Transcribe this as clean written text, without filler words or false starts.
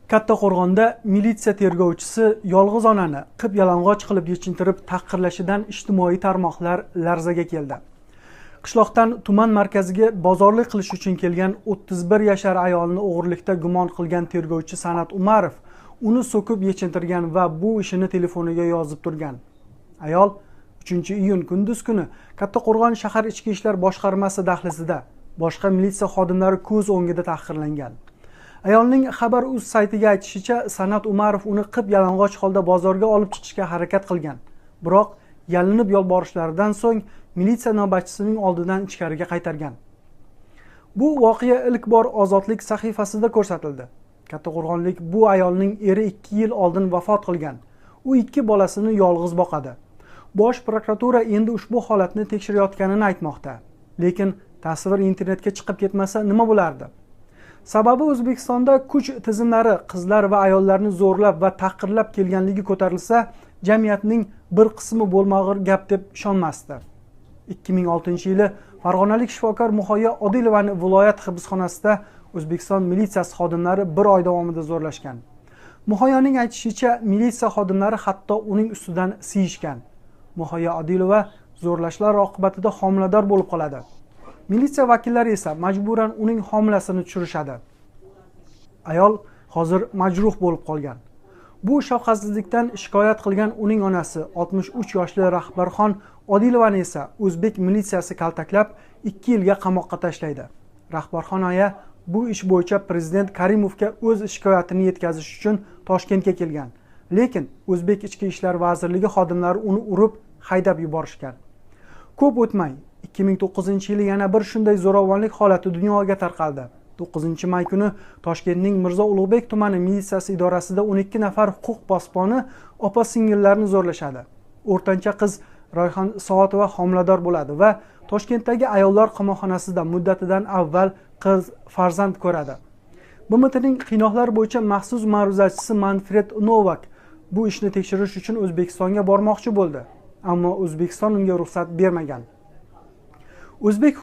Kattaqo'rg'onda militsiya tergovchisi yolg'iz onani qip-yalang'och qilib yechintirib taqqirlashidan ijtimoiy tarmoqlar larzaga keldi. Qishloqdan tuman markaziga bozorlik qilish uchun kelgan 31 yashar ayolni o'g'irlikda gumon qilgan tergovchi San'at Umarov uni so'kib yechintirgan va bu ishini telefoniga yozib turgan. Ayol 3-iyun kunduz kuni Kattaqo'rg'on shahar ichki ishlar boshqarmasi dahlizida boshqa militsiya xodimlari ko'z o'ngida tahqirlangan. Ayolning Xabar.uz saytiga aytishicha, San'at Umarov uni qip-yalang'och holda bozorga olib chiqishga harakat qilgan. Biroq yalinib yolborishlaridan so'ng militsiya navbatchisining oldidan ichkariga qaytargan. Bu voqea ilk bor Ozodlik sahifasida ko'rsatildi. Kattaqo'rg'onlik bu ayolning eri 2 yil oldin vafot qilgan. U 2 bolasini yolg'iz boqadi. Bosh prokuratura endi ushbu holatni tekshirayotganini aytmoqda. Lekin tasvir internetga chiqib ketmasa nima bo'lardi? Sababi O'zbekistonda kuch tizimlari qizlar va ayollarni zo'rlab va tahqirlab kelganligi ko'tarilsa, jamiyatning bir qismi bo'lmag'ir gap deb ishonmasdi. 2006-yili farg'onalik shifokor Muhayyo Odilovani viloyat hibsxonasida O'zbekiston militsiyasi xodimlari 1 oy davomida zo'rlashgan. Muhayyoning aytishicha, militsiya xodimlari hatto uning ustidan siyishgan. Muhayyo Odilova zo'rlashlar oqibatida homilador bo'lib qoladi. Militsiya vakillari esa majburan uning homilasini tushirishadi. Ayol hozir majruh bo'lib qolgan. Bu shafqatsizlikdan shikoyat qilgan uning onasi 63 yoshli Rahbarxon Odilovani esa o'zbek militsiyasi kaltaklab 2 yilga qamoqqa tashlaydi. Rahbarxon aya bu ish bo'yicha prezident Karimovga o'z shikoyatini yetkazish uchun Toshkentga kelgan. Lekin O'zbek Ichki ishlar vazirligi xodimlari uni urib, haydab yuborishgan. Ko'p o'tmay 2009-yili yana bir shunday zo'ravonlik holati dunyoga tarqaldi. 9-may kuni Toshkentning Mirzo Ulug'bek tumani militsiyasi idorasida 12 nafar huquq posboni opa-singillarni zo'rlashadi. O'rtancha qiz Royxon Soatova homilador bo'ladi va Toshkentdagi ayollar qamoqxonasida muddatidan avval qiz farzand ko'radi. BMTning qiynoqlar bo'yicha maxsus ma'ruzachisi Manfred Novak bu ishni tekshirish uchun O'zbekistonga bormoqchi bo'ldi, ammo O'zbekiston unga ruxsat bermagan. O'zbek